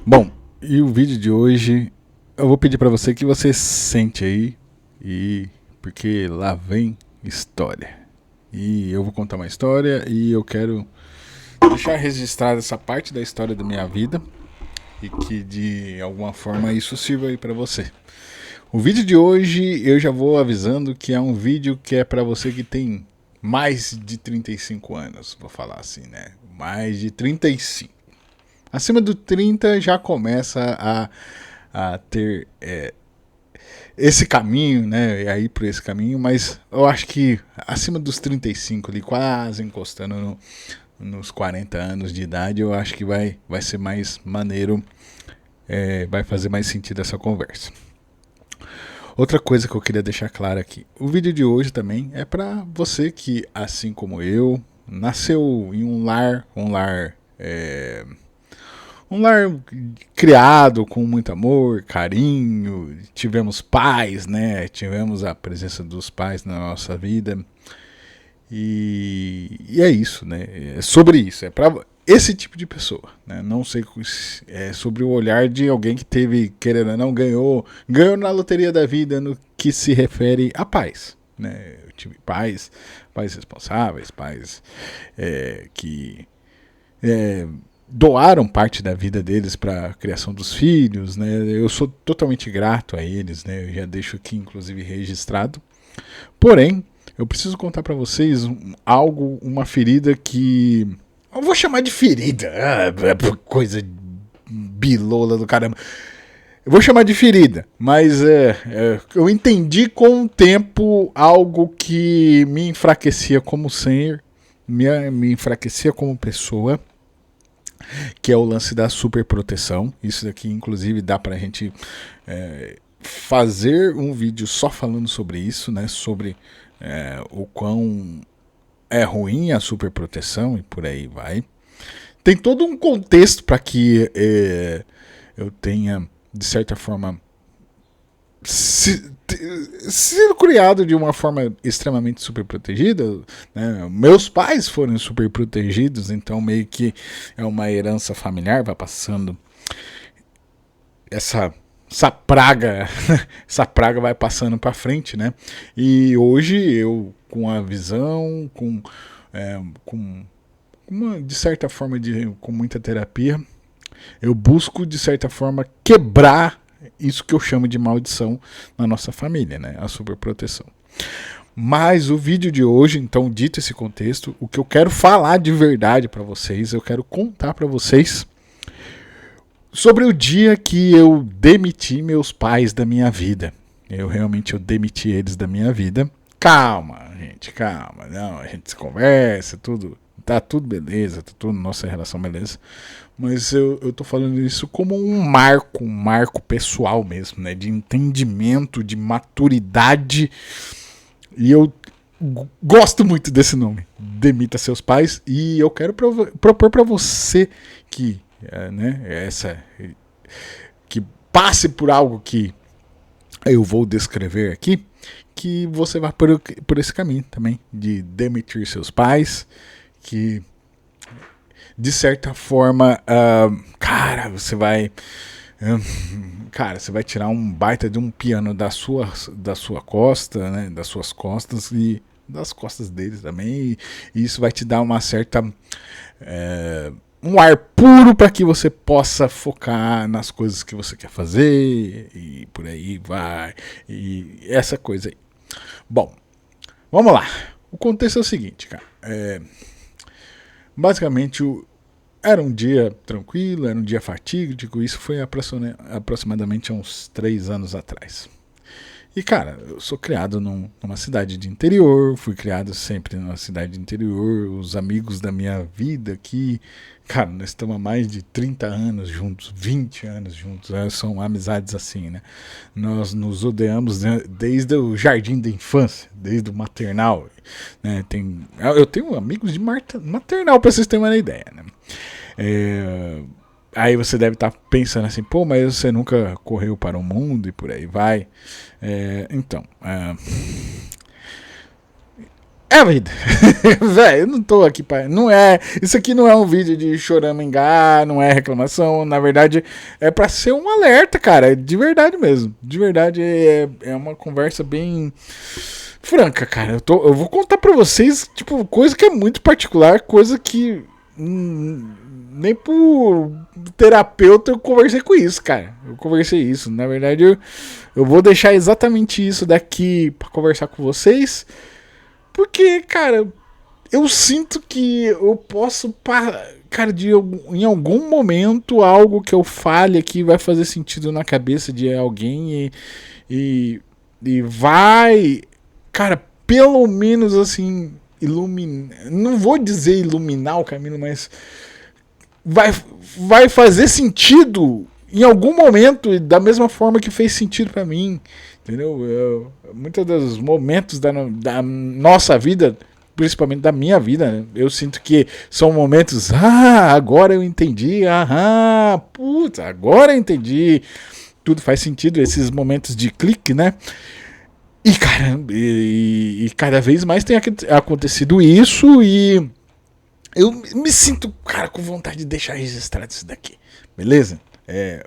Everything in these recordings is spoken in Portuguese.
Bom, e o vídeo de hoje eu vou pedir para você que você sente aí e porque lá vem história. E eu vou contar uma história e eu quero deixar registrada essa parte da história da minha vida e que de alguma forma isso sirva aí para você. O vídeo de hoje eu já vou avisando que é um vídeo que é para você que tem mais de 35 anos, vou falar assim, né? Mais de 35. Acima do 30 já começa a ter esse caminho, né? E aí por esse caminho, mas eu acho que acima dos 35 ali, quase encostando nos 40 anos de idade, eu acho que vai ser mais maneiro, vai fazer mais sentido essa conversa. Outra coisa que eu queria deixar claro aqui, o vídeo de hoje também é para você que, assim como eu, nasceu em um lar criado com muito amor, carinho, tivemos pais, né? Tivemos a presença dos pais na nossa vida. E é isso, né? É sobre isso, é para esse tipo de pessoa, né? Não sei, é sobre o olhar de alguém que teve, querendo ou não, ganhou na loteria da vida no que se refere a pais, né? Eu tive pais responsáveis, pais que doaram parte da vida deles para a criação dos filhos, né? Eu sou totalmente grato a eles, né? Eu já deixo aqui inclusive registrado. Porém, eu preciso contar para vocês uma ferida que eu vou chamar de ferida, coisa bilola do caramba. Eu vou chamar de ferida, mas eu entendi com o tempo algo que me enfraquecia como ser, me enfraquecia como pessoa, que é o lance da superproteção. Isso daqui, inclusive, dá pra gente fazer um vídeo só falando sobre isso, né? Sobre o quão é ruim a superproteção e por aí vai. Tem todo um contexto para que eu tenha, de certa forma, sido criado de uma forma extremamente super protegida, né? Meus pais foram super protegidos, então meio que é uma herança familiar, vai passando essa praga, essa praga vai passando para frente, né? E hoje eu com a visão, com uma, de certa forma, com muita terapia, eu busco de certa forma quebrar isso que eu chamo de maldição na nossa família, né? A superproteção. Mas o vídeo de hoje, então, dito esse contexto, o que eu quero falar de verdade para vocês, eu quero contar para vocês sobre o dia que eu demiti meus pais da minha vida. Eu demiti eles da minha vida. Calma, gente, calma. Não, a gente se conversa, tudo. Tá tudo beleza, tá tudo nossa relação beleza. Mas eu tô falando isso como um marco pessoal mesmo, né? De entendimento, de maturidade. E eu gosto muito desse nome, Demita Seus Pais. E eu quero propor para você que, que passe por algo que eu vou descrever aqui, que você vá por esse caminho também, de demitir seus pais, que de certa forma, cara, você vai tirar um baita de um piano da sua costa, né, das suas costas e das costas deles também, e isso vai te dar uma certa um ar puro para que você possa focar nas coisas que você quer fazer e por aí vai, e essa coisa aí. Bom, vamos lá. O contexto é o seguinte, cara. Basicamente, era um dia tranquilo, era um dia fatídico. Isso foi aproximadamente há uns 3 anos atrás. E, cara, eu sou criado numa cidade de interior, fui criado sempre numa cidade de interior. Os amigos da minha vida aqui, cara, nós estamos há mais de 30 anos juntos, 20 anos juntos, são amizades assim, né? Nós nos odiamos desde o jardim da infância, desde o maternal, né? Eu tenho amigos de maternal, pra vocês terem uma ideia, né? Aí você deve estar pensando assim, pô, mas você nunca correu para o mundo e por aí vai. Então, É a vida. Velho, eu não tô aqui pra. Não é. Isso aqui não é um vídeo de choramingá, não é reclamação. Na verdade, é pra ser um alerta, cara. De verdade mesmo. De verdade, é uma conversa bem franca, cara. Eu vou contar pra vocês, tipo, coisa que é muito particular, coisa que. Nem por terapeuta eu conversei com isso, cara. Eu conversei isso. Na verdade, eu vou deixar exatamente isso daqui pra conversar com vocês. Porque, cara, eu sinto que eu posso, cara, em algum momento algo que eu fale aqui vai fazer sentido na cabeça de alguém e vai, cara, pelo menos assim, iluminar. Não vou dizer iluminar o caminho, mas vai fazer sentido em algum momento, e da mesma forma que fez sentido pra mim. Entendeu? Muitos dos momentos da nossa vida, principalmente da minha vida, né? Eu sinto que são momentos. Agora eu entendi. Puta, agora eu entendi. Tudo faz sentido, esses momentos de clique, né? E, caramba, e cada vez mais tem acontecido isso e eu me sinto, cara, com vontade de deixar registrado isso daqui. Beleza?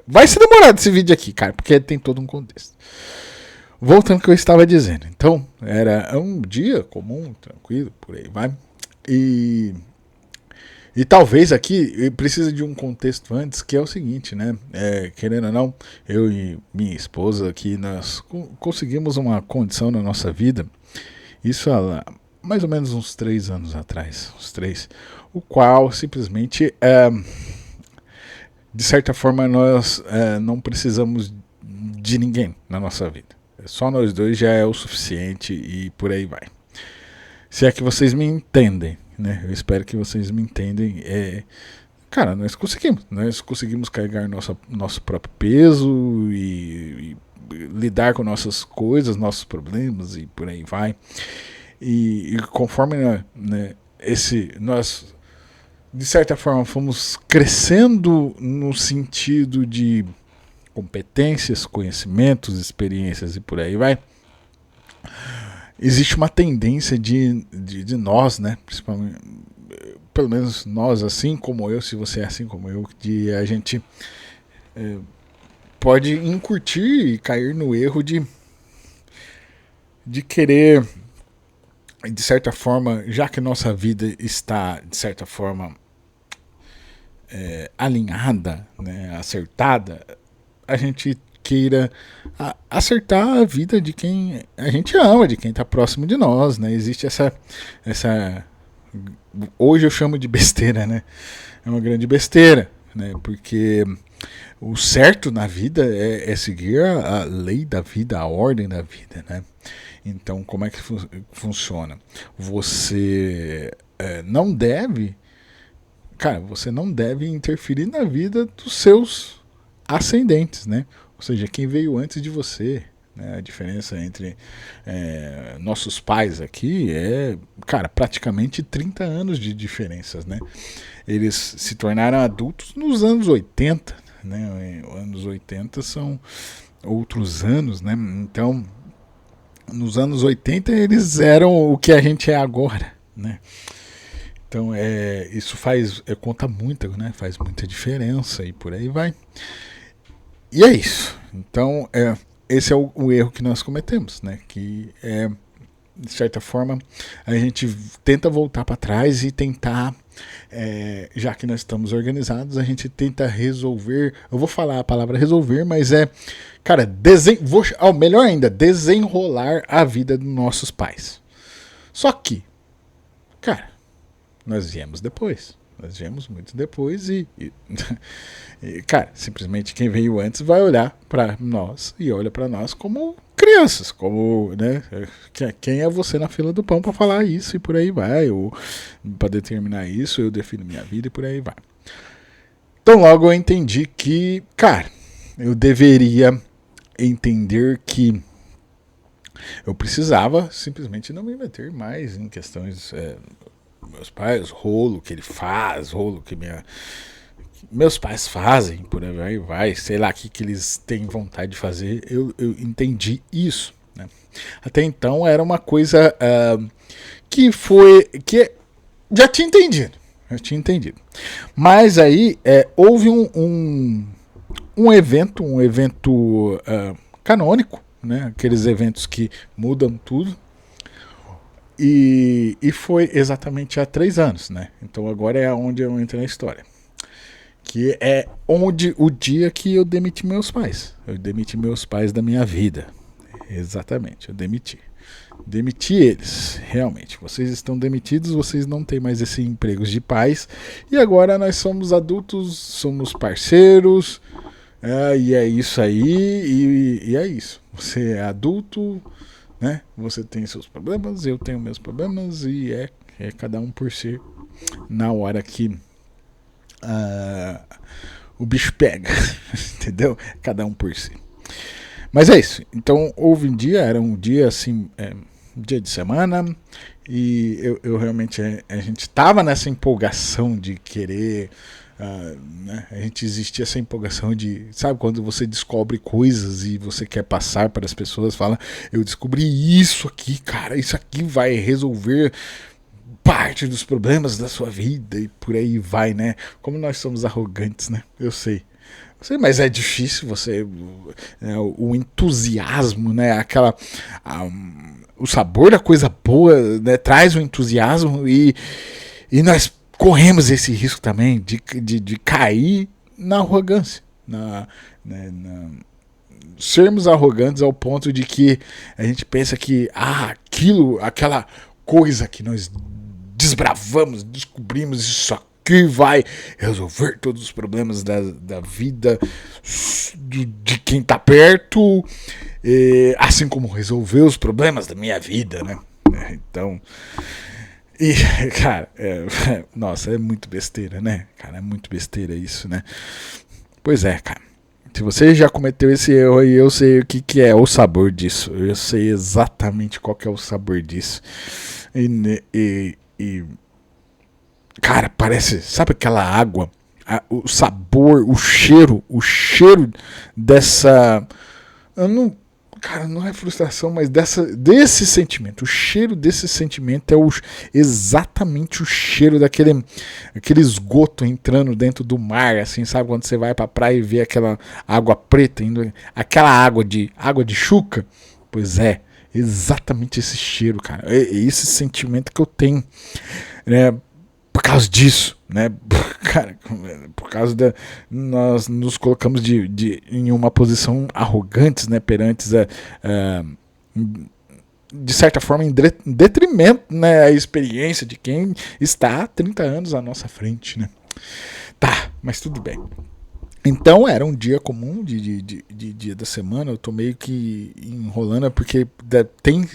Vai ser demorado esse vídeo aqui, cara, porque tem todo um contexto. Voltando ao que eu estava dizendo. Então, era um dia comum, tranquilo, por aí vai. E talvez aqui precisa de um contexto antes, que é o seguinte, né? Querendo ou não, eu e minha esposa aqui, nós conseguimos uma condição na nossa vida, isso há mais ou menos uns 3 anos atrás, o qual simplesmente, de certa forma, nós não precisamos de ninguém na nossa vida. Só nós dois já é o suficiente e por aí vai. Se é que vocês me entendem, né? Eu espero que vocês me entendem. Cara, nós conseguimos carregar nosso próprio peso e lidar com nossas coisas, nossos problemas e por aí vai. E conforme, né, nós, de certa forma, fomos crescendo no sentido de competências, conhecimentos, experiências e por aí vai, existe uma tendência de nós, né, principalmente, pelo menos nós, assim como eu, se você é assim como eu, de a gente pode incutir e cair no erro de querer, de certa forma, já que nossa vida está, de certa forma, alinhada, né, acertada, a gente queira acertar a vida de quem a gente ama, de quem está próximo de nós, né? Existe essa hoje eu chamo de besteira, né? É uma grande besteira, né? Porque o certo na vida é seguir a lei da vida, a ordem da vida, né? Então, como é que funciona? Você não deve, cara, você não deve interferir na vida dos seus ascendentes, né? Ou seja, quem veio antes de você, né? A diferença entre nossos pais aqui cara, praticamente 30 anos de diferenças, né? Eles se tornaram adultos nos anos 80, né? Anos 80 são outros anos, né? Então, nos anos 80 eles eram o que a gente é agora, né? Então, isso conta muito, né? Faz muita diferença e por aí vai. E é isso. Então, esse é o erro que nós cometemos, né? Que de certa forma, a gente tenta voltar para trás e tentar, já que nós estamos organizados, a gente tenta resolver. Eu vou falar a palavra resolver, mas cara, melhor ainda, desenrolar a vida dos nossos pais. Só que, cara, nós viemos depois. Nós viemos muito depois e cara, simplesmente quem veio antes vai olhar para nós e olha para nós como crianças, como, né, quem é você na fila do pão para falar isso e por aí vai, ou para determinar isso, eu defino minha vida e por aí vai. Então logo eu entendi que, cara, eu deveria entender que eu precisava simplesmente não me meter mais em questões meus pais, rolo que ele faz, rolo que meus pais fazem, por aí vai, sei lá o que eles têm vontade de fazer, eu entendi isso, né? Até então era uma coisa que já tinha entendido. Já tinha entendido. Mas aí houve um evento canônico, né? Aqueles eventos que mudam tudo. E foi exatamente há 3 anos, né? Então agora é onde eu entro na história. Que é o dia que eu demiti meus pais. Eu demiti meus pais da minha vida. Exatamente, eu demiti. Demiti eles, realmente. Vocês estão demitidos, vocês não têm mais esse emprego de pais. E agora nós somos adultos, somos parceiros. E é isso aí, e é isso. Você é adulto, né? Você tem seus problemas, eu tenho meus problemas, e é cada um por si na hora que o bicho pega, entendeu? Cada um por si. Mas é isso. Então houve era um dia assim, dia de semana, e eu realmente, a gente estava nessa empolgação de querer, né? A gente existia essa empolgação de, sabe, quando você descobre coisas e você quer passar para as pessoas, fala, eu descobri isso aqui, cara, isso aqui vai resolver parte dos problemas da sua vida, e por aí vai, né? Como nós somos arrogantes, né? Eu sei, mas é difícil o entusiasmo, né? O sabor da coisa boa, né? Traz o entusiasmo, e nós corremos esse risco também de cair na arrogância, sermos arrogantes ao ponto de que a gente pensa que aquela coisa que nós desbravamos, descobrimos, isso aqui vai resolver todos os problemas da vida de quem está perto, assim como resolveu os problemas da minha vida, né? Então, e, cara, nossa, é muito besteira, né? Cara, é muito besteira isso, né? Pois é, cara. Se você já cometeu esse erro aí, eu sei o que é o sabor disso. Eu sei exatamente qual que é o sabor disso. Cara, parece, sabe aquela água? O sabor, o cheiro dessa... Cara, não é frustração, mas desse sentimento. O cheiro desse sentimento é exatamente o cheiro daquele esgoto entrando dentro do mar, assim, sabe? Quando você vai pra praia e vê aquela água preta, aquela água de chuca. Pois é, exatamente esse cheiro, cara. É esse sentimento que eu tenho, né? Por causa disso, né? Cara, por causa nós nos colocamos em uma posição arrogante, né? Perante de certa forma em detrimento, né? A experiência de quem está há 30 anos à nossa frente, né? Tá, mas tudo bem. Então era um dia comum de dia da semana. Eu tô meio que enrolando porque tem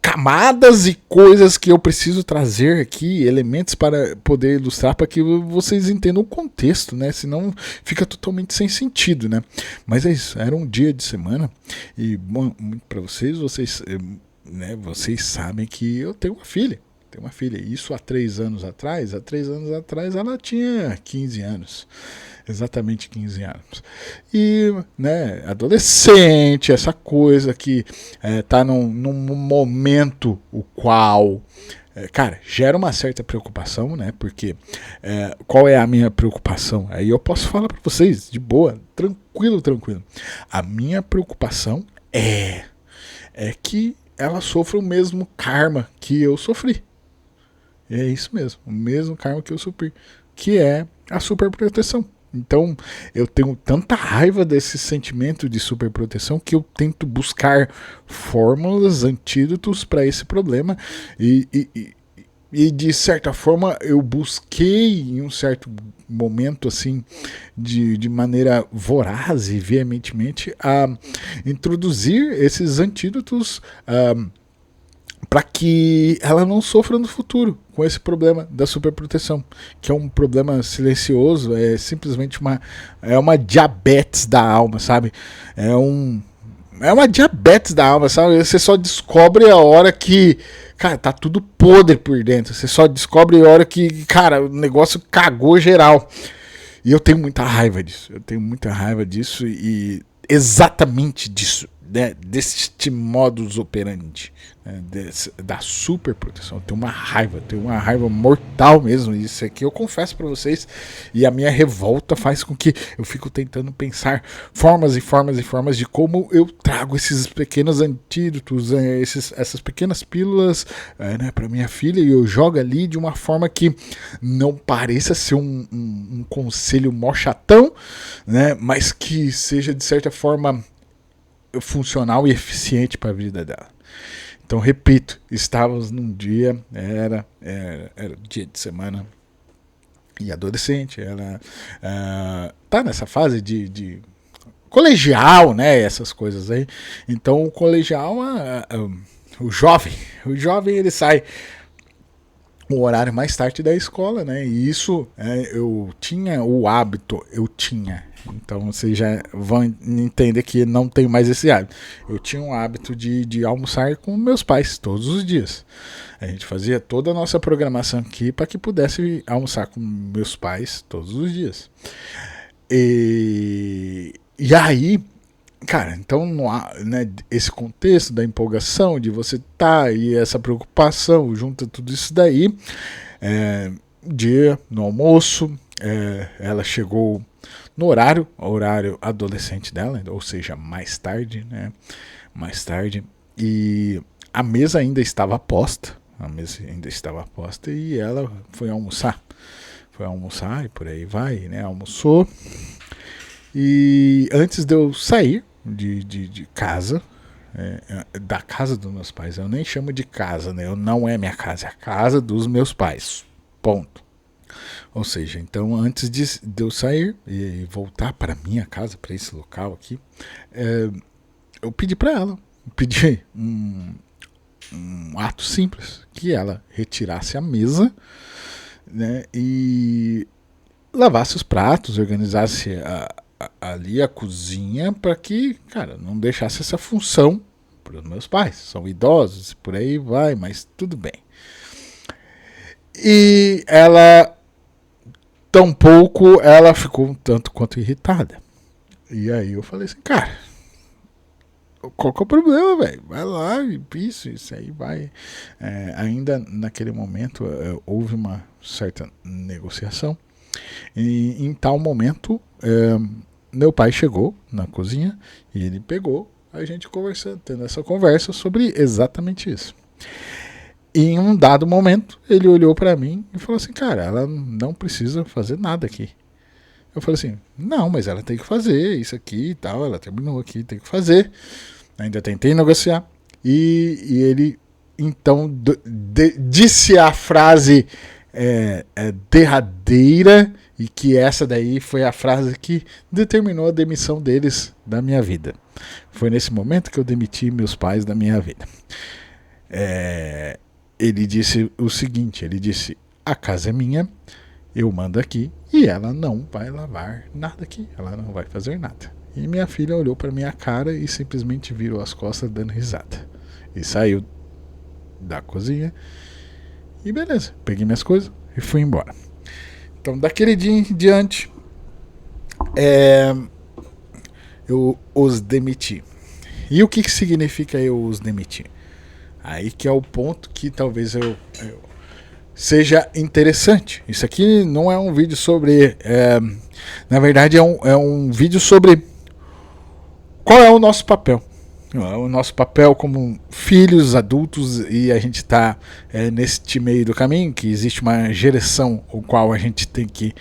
camadas e coisas que eu preciso trazer aqui, elementos para poder ilustrar, para que vocês entendam o contexto, né? Senão fica totalmente sem sentido, né? Mas é isso, era um dia de semana, e bom, para vocês, né, vocês sabem que eu tenho uma filha. Isso há 3 anos atrás. Há 3 anos atrás ela tinha 15 anos. Exatamente 15 anos. E, né, adolescente, essa coisa que tá num momento o qual, cara, gera uma certa preocupação, né? Porque qual é a minha preocupação? Aí eu posso falar para vocês de boa, tranquilo. A minha preocupação é que ela sofra o mesmo karma que eu sofri. É isso mesmo, o mesmo karma que eu sofri, que é a superproteção. Então, eu tenho tanta raiva desse sentimento de superproteção que eu tento buscar fórmulas, antídotos para esse problema, e de certa forma eu busquei em um certo momento, assim, de maneira voraz e veementemente, a introduzir esses antídotos para que ela não sofra no futuro com esse problema da superproteção, que é um problema silencioso, é simplesmente uma diabetes da alma, sabe? É uma diabetes da alma, sabe? Você só descobre a hora que, cara, tá tudo podre por dentro. Você só descobre a hora que, cara, o negócio cagou geral. E eu tenho muita raiva disso. E exatamente disso. deste modus operandi, né, da super proteção. Eu tenho uma raiva mortal mesmo. Isso aqui eu confesso para vocês. E a minha revolta faz com que eu fico tentando pensar formas e formas e formas de como eu trago esses pequenos antídotos, essas pequenas pílulas, né, para minha filha, e eu jogo ali de uma forma que não pareça ser um conselho mó chatão, né, mas que seja de certa forma funcional e eficiente para a vida dela. Então, repito, estávamos num dia, era dia de semana, e adolescente, ela tá nessa fase de colegial, né, essas coisas aí. Então, o colegial, o jovem ele sai o horário mais tarde da escola, né? E isso eu tinha o hábito, então vocês já vão entender que não tenho mais esse hábito. Eu tinha um hábito de almoçar com meus pais todos os dias. A gente fazia toda a nossa programação aqui para que pudesse almoçar com meus pais todos os dias. E aí, cara, então né, esse contexto da empolgação, de você e essa preocupação, junta tudo isso daí, dia no almoço, ela chegou no horário adolescente dela, ou seja, mais tarde, né? Mais tarde, e a mesa ainda estava posta, e ela foi almoçar e por aí vai, né? Almoçou, e antes de eu sair de casa, da casa dos meus pais, eu nem chamo de casa, né? Não é minha casa, é a casa dos meus pais, ponto. Ou seja, então antes de eu sair e voltar para minha casa, para esse local aqui, eu pedi para ela, um ato simples, que ela retirasse a mesa, né, e lavasse os pratos, organizasse ali a cozinha, para que, cara, não deixasse essa função para os meus pais. São idosos, por aí vai, mas tudo bem. E tampouco ela ficou um tanto quanto irritada. E aí eu falei assim, cara, qual que é o problema, velho? Vai lá, isso aí vai. Ainda naquele momento houve uma certa negociação. E em tal momento, meu pai chegou na cozinha e ele pegou a gente conversando, tendo essa conversa sobre exatamente isso. E em um dado momento, ele olhou para mim e falou assim, cara, ela não precisa fazer nada aqui. Eu falei assim, não, mas ela tem que fazer isso aqui e tal, ela terminou aqui, tem que fazer. Ainda tentei negociar. E ele, então, disse a frase derradeira, e que essa daí foi a frase que determinou a demissão deles da minha vida. Foi nesse momento que eu demiti meus pais da minha vida. Ele disse o seguinte, a casa é minha, eu mando aqui, e ela não vai lavar nada aqui, ela não vai fazer nada. E minha filha olhou para minha cara e simplesmente virou as costas dando risada. E saiu da cozinha, e beleza, peguei minhas coisas e fui embora. Então daquele dia em diante, eu os demiti. E o que significa eu os demitir? Aí que é o ponto que talvez eu seja interessante. Isso aqui não é um vídeo sobre... na verdade é um vídeo sobre qual é o nosso papel. O nosso papel como filhos, adultos, e a gente está neste meio do caminho, que existe uma geração o qual a gente tem que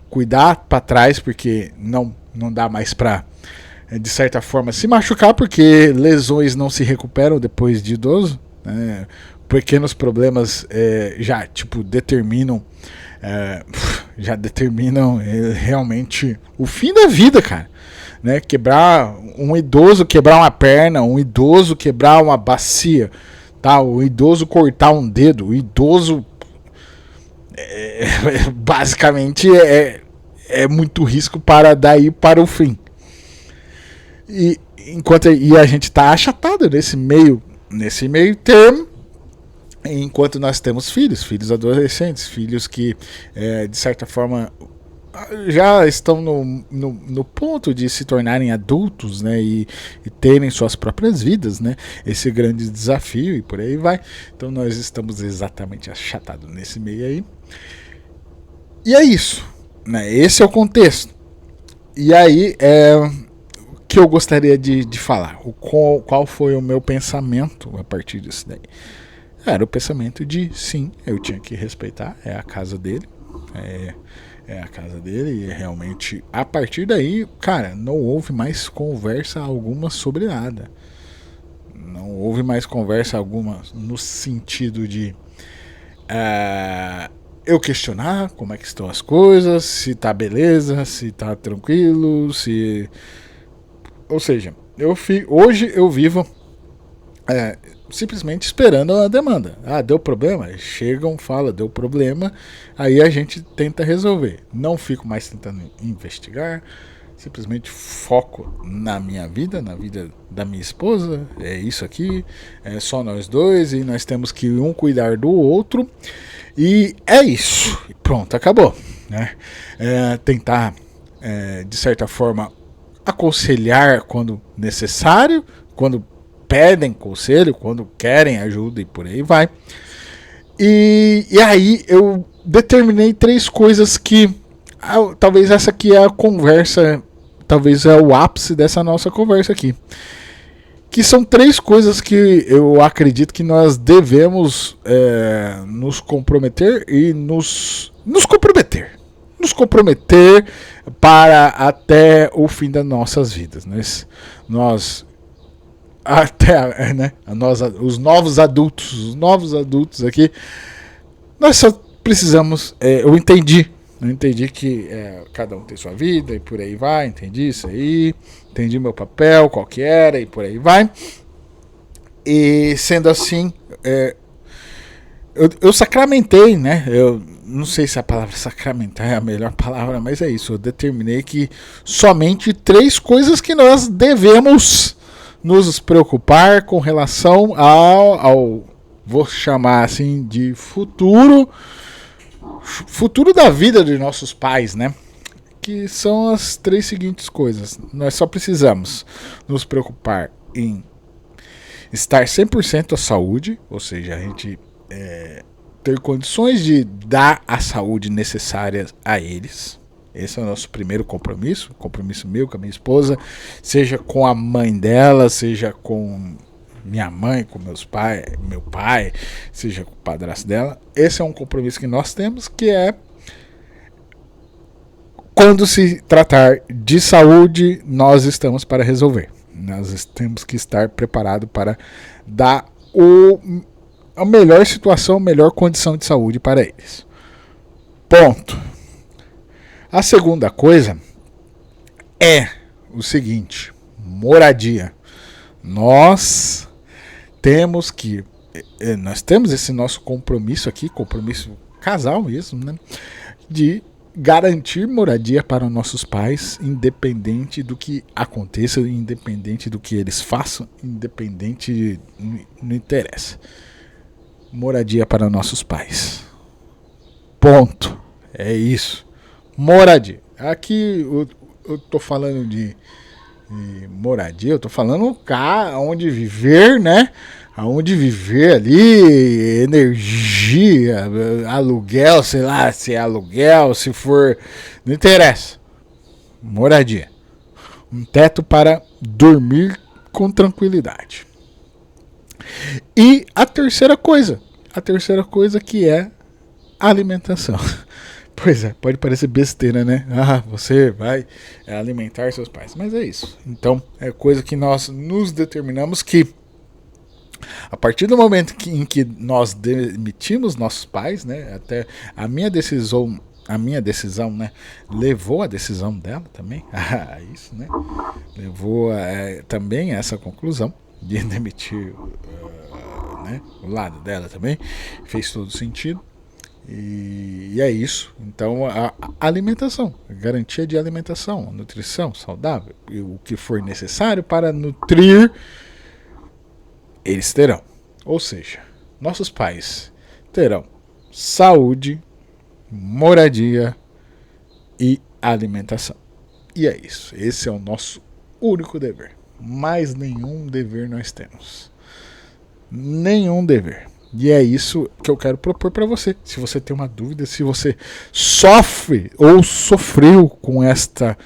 cuidar para trás, porque não dá mais para, de certa forma, se machucar, porque lesões não se recuperam depois de idoso. Pequenos problemas já determinam realmente o fim da vida, cara, né? Quebrar um idoso, quebrar uma perna, um idoso quebrar uma bacia, tá? O idoso cortar um dedo, o idoso basicamente é muito risco para daí para o fim. E a gente está achatado nesse meio termo, enquanto nós temos filhos adolescentes, filhos que de certa forma já estão no ponto de se tornarem adultos, né, e terem suas próprias vidas, né, esse grande desafio e por aí vai. Então nós estamos exatamente achatados nesse meio aí. E é isso, né, esse é o contexto. E aí o que eu gostaria de falar, qual foi o meu pensamento a partir disso daí. Era o pensamento de sim, eu tinha que respeitar, é a casa dele, é a casa dele, e realmente a partir daí, cara, não houve mais conversa alguma sobre nada. Não houve mais conversa alguma no sentido de eu questionar como é que estão as coisas, se tá beleza, se tá tranquilo, se. Ou seja, hoje eu vivo simplesmente esperando a demanda. Deu problema? Chegam, fala, deu problema, aí a gente tenta resolver. Não fico mais tentando investigar, simplesmente foco na minha vida, na vida da minha esposa. É isso aqui, é só nós dois e nós temos que um cuidar do outro. E é isso. Pronto, acabou. Né? Tentar, de certa forma, aconselhar quando necessário, quando pedem conselho, quando querem ajuda e por aí vai. E aí eu determinei 3 coisas que talvez essa aqui é a conversa, talvez é o ápice dessa nossa conversa aqui. Que são 3 coisas que eu acredito que nós devemos nos comprometer e nos comprometer. Nos comprometer para até o fim das nossas vidas. Nós até, né, os novos adultos aqui, nós só precisamos, eu entendi que cada um tem sua vida e por aí vai, entendi isso aí, entendi meu papel, qual que era e por aí vai. E sendo assim, eu sacramentei, né? Eu não sei se a palavra sacramentar é a melhor palavra, mas é isso. Eu determinei que somente 3 coisas que nós devemos nos preocupar com relação ao vou chamar assim de futuro da vida de nossos pais, né? Que são as 3 seguintes coisas. Nós só precisamos nos preocupar em estar 100% à saúde, ou seja, a gente ter condições de dar a saúde necessária a eles. Esse é o nosso primeiro compromisso meu com a minha esposa, seja com a mãe dela, seja com minha mãe, com meu pai, seja com o padrasto dela. Esse é um compromisso que nós temos, que é quando se tratar de saúde, nós estamos para resolver. Nós temos que estar preparados para dar a melhor situação, a melhor condição de saúde para eles. Ponto. A segunda coisa é o seguinte: moradia. Nós temos esse nosso compromisso aqui, compromisso casal mesmo, né, de garantir moradia para nossos pais, independente do que aconteça, independente do que eles façam, independente, não interessa. Moradia para nossos pais. Ponto. É isso. Moradia. Aqui eu tô falando de moradia, eu tô falando onde viver, né? Aonde viver ali, energia, aluguel, sei lá, se é aluguel, se for, não interessa. Moradia. Um teto para dormir com tranquilidade. E a terceira coisa que é a alimentação. Pois é, pode parecer besteira, né? Você vai alimentar seus pais, mas é isso. Então, é coisa que nós nos determinamos que a partir do momento em que nós demitimos nossos pais, né? Até a minha decisão, né? Levou a decisão dela também. Isso, né? Levou também a essa conclusão de demitir né, o lado dela também. Fez todo sentido. E é isso. Então a alimentação, a garantia de alimentação, nutrição saudável, e o que for necessário para nutrir, eles terão. Ou seja, nossos pais terão saúde, moradia e alimentação. E é isso. Esse é o nosso único dever. Mais nenhum dever nós temos. Nenhum dever. E é isso que eu quero propor para você. Se você tem uma dúvida, se você sofre ou sofreu com esta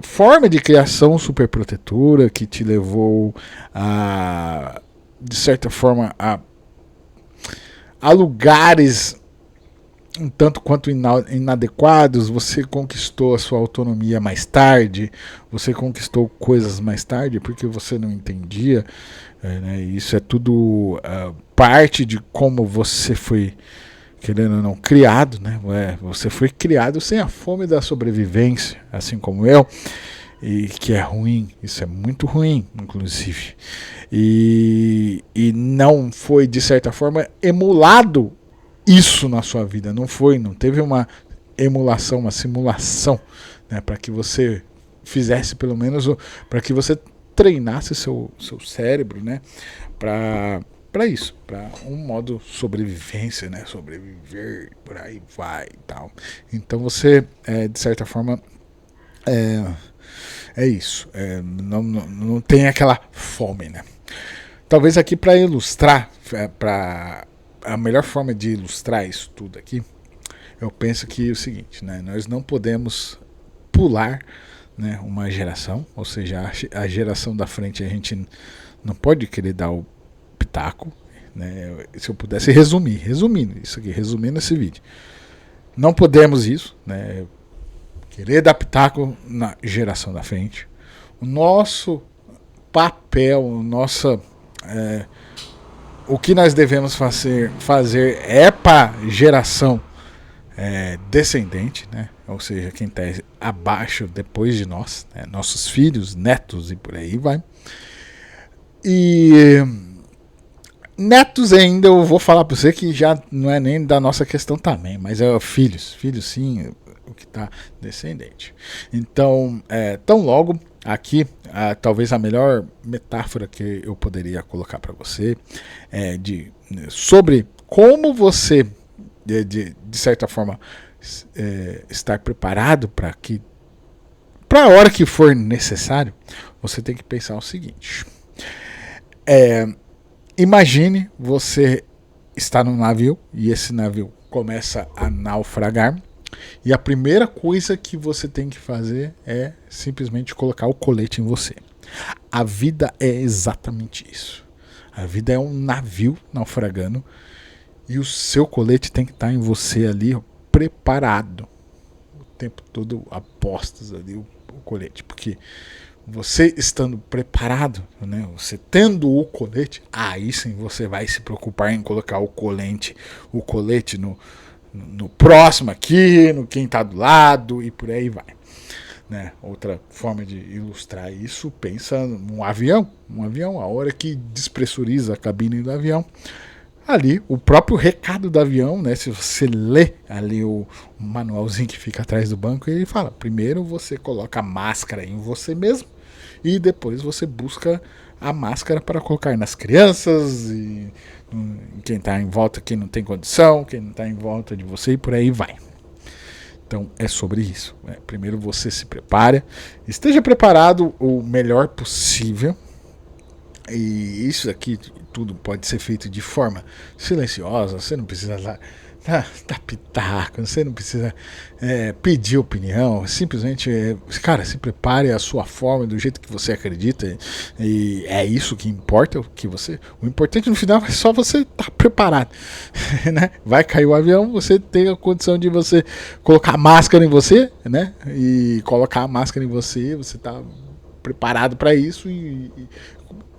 forma de criação superprotetora que te levou a, de certa forma, a lugares um tanto quanto inadequados, você conquistou a sua autonomia mais tarde, você conquistou coisas mais tarde porque você não entendia, né? Isso é tudo parte de como você foi, querendo ou não, criado, né? Você foi criado sem a fome da sobrevivência, assim como eu, e que é ruim, isso é muito ruim, inclusive, e não foi, de certa forma, emulado isso na sua vida, não teve uma emulação, uma simulação, né, para que você fizesse pelo menos, para que você treinasse seu cérebro, né, para isso, para um modo sobrevivência, né, sobreviver, por aí vai e tal. Então você, de certa forma, é isso, não tem aquela fome, né. Talvez aqui para ilustrar, a melhor forma de ilustrar isso tudo aqui, eu penso que é o seguinte, né? Nós não podemos pular, né, uma geração, ou seja, a geração da frente a gente não pode querer dar o pitaco, né? Se eu pudesse resumindo isso aqui, resumindo esse vídeo, não podemos isso, né? Querer dar pitaco na geração da frente. O nosso papel, o que nós devemos fazer é para geração descendente, né? Ou seja, quem está abaixo depois de nós, né? Nossos filhos, netos e por aí vai. E netos ainda eu vou falar para você que já não é nem da nossa questão também, mas é filhos sim, o que está descendente. Então, tão logo aqui, talvez a melhor metáfora que eu poderia colocar para você é sobre como você, de certa forma, estar preparado para a hora que for necessário. Você tem que pensar o seguinte: imagine você está num navio e esse navio começa a naufragar. E a primeira coisa que você tem que fazer é simplesmente colocar o colete em você. A vida é exatamente isso. A vida é um navio naufragando e o seu colete tem que estar em você ali, ó, preparado. O tempo todo a postos ali o colete. Porque você estando preparado, né, você tendo o colete, aí sim você vai se preocupar em colocar o colete no próximo aqui, no quem está do lado e por aí vai, né? Outra forma de ilustrar isso, pensa num avião, a hora que despressuriza a cabine do avião, ali o próprio recado do avião, né? Se você lê ali o manualzinho que fica atrás do banco, ele fala: primeiro você coloca a máscara em você mesmo e depois você busca a máscara para colocar nas crianças e quem está em volta, quem não tem condição, quem não está em volta de você e por aí vai. Então é sobre isso, né? Primeiro você se prepara, esteja preparado o melhor possível. E isso aqui tudo pode ser feito de forma silenciosa. Você não precisa dar pitaco, você não precisa pedir opinião. Simplesmente, cara, se prepare a sua forma, do jeito que você acredita. E é isso que importa. O importante no final é só você estar preparado, né? Vai cair o avião, você tem a condição de você colocar a máscara em você, né? E colocar a máscara em você está preparado para isso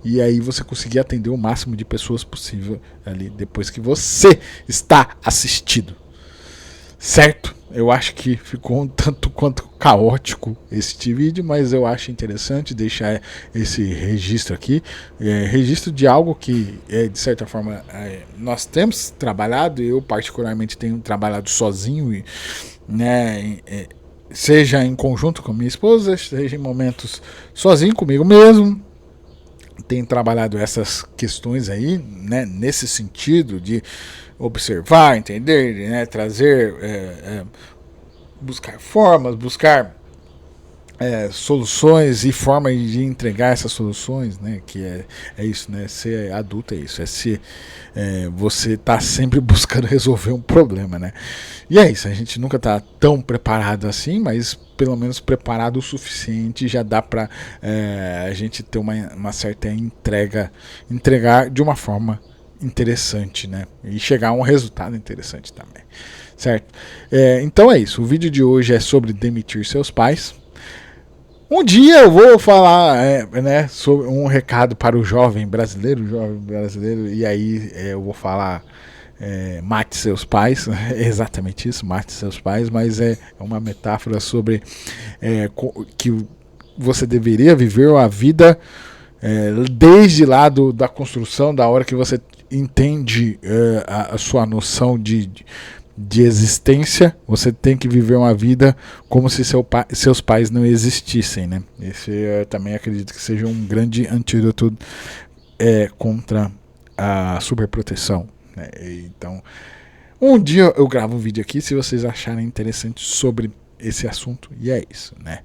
e aí você conseguir atender o máximo de pessoas possível ali depois que você está assistido. Certo? Eu acho que ficou um tanto quanto caótico este vídeo, mas eu acho interessante deixar esse registro aqui. Registro de algo que, de certa forma, nós temos trabalhado. Eu particularmente tenho trabalhado sozinho, né, seja em conjunto com minha esposa, seja em momentos sozinho comigo mesmo. tem trabalhado essas questões aí, né, nesse sentido de observar, entender, né, trazer, buscar formas, buscar soluções e formas de entregar essas soluções, né? Que é isso, né? Ser adulto é isso, você tá sempre buscando resolver um problema, né? E é isso, a gente nunca tá tão preparado assim, mas pelo menos preparado o suficiente já dá para a gente ter uma certa entregar de uma forma interessante, né? E chegar a um resultado interessante também, certo? Então é isso, o vídeo de hoje é sobre demitir seus pais. Um dia eu vou falar, né, sobre um recado para o jovem brasileiro, e aí eu vou falar mate seus pais, é exatamente isso, mate seus pais, mas é uma metáfora sobre que você deveria viver a vida desde lá da construção, da hora que você entende a sua noção de existência, você tem que viver uma vida como se seus pais não existissem, né? Esse eu também acredito que seja um grande antídoto contra a superproteção, né? Então, um dia eu gravo um vídeo aqui se vocês acharem interessante sobre esse assunto, e é isso, né?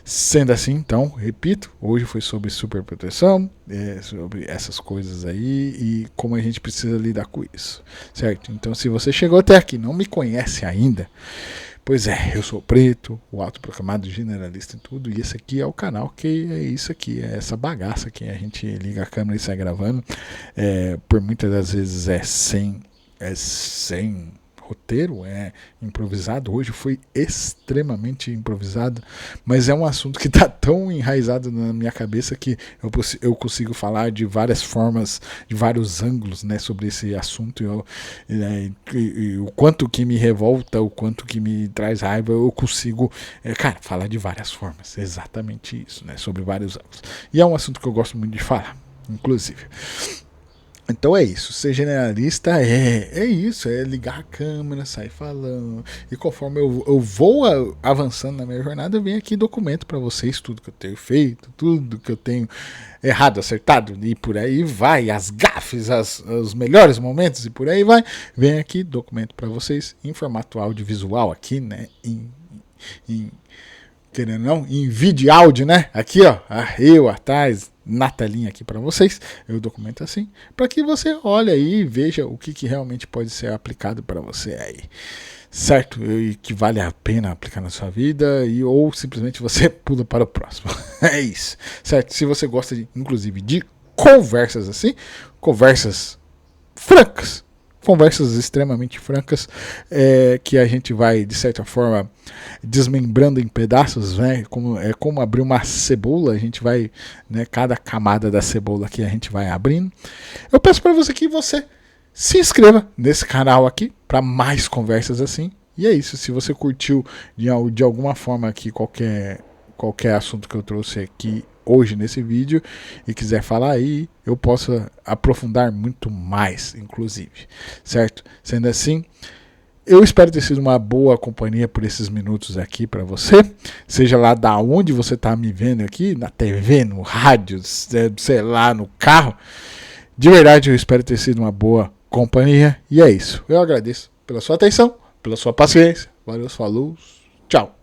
Sendo assim, então, repito, hoje foi sobre superproteção, sobre essas coisas aí e como a gente precisa lidar com isso, certo? Então, se você chegou até aqui e não me conhece ainda, pois eu sou o Preto, o autoproclamado generalista em tudo, e esse aqui é o canal que é isso aqui, é essa bagaça que a gente liga a câmera e sai gravando, por muitas das vezes sem roteiro, improvisado. Hoje foi extremamente improvisado, mas é um assunto que está tão enraizado na minha cabeça que eu consigo falar de várias formas, de vários ângulos, né, sobre esse assunto, e o quanto que me revolta, o quanto que me traz raiva, eu consigo, falar de várias formas, exatamente isso, né, sobre vários ângulos. E é um assunto que eu gosto muito de falar, inclusive. Então é isso, ser generalista é isso, é ligar a câmera, sair falando, e conforme eu vou avançando na minha jornada, eu venho aqui e documento para vocês tudo que eu tenho feito, tudo que eu tenho errado, acertado, e por aí vai, as gafes, os melhores momentos, e por aí vai, venho aqui, documento para vocês em formato audiovisual aqui, né, querendo não, em vídeo e áudio, né, aqui ó, eu atrás, na telinha aqui para vocês, eu documento assim, para que você olhe aí e veja o que realmente pode ser aplicado para você aí, certo? E que vale a pena aplicar na sua vida, ou simplesmente você pula para o próximo. É isso, certo? Se você gosta, inclusive, de conversas assim, conversas francas, conversas extremamente francas, que a gente vai, de certa forma, desmembrando em pedaços, né? Como abrir uma cebola, a gente vai, né, cada camada da cebola que a gente vai abrindo. Eu peço para você que você se inscreva nesse canal aqui para mais conversas assim. E é isso, se você curtiu de alguma forma aqui qualquer assunto que eu trouxe aqui hoje nesse vídeo e quiser falar aí, eu posso aprofundar muito mais, inclusive, certo? Sendo assim, eu espero ter sido uma boa companhia por esses minutos aqui para você, seja lá da onde você está me vendo aqui, na TV, no rádio, sei lá, no carro. De verdade, eu espero ter sido uma boa companhia, e é isso. Eu agradeço pela sua atenção, pela sua paciência. Valeu, falou, tchau.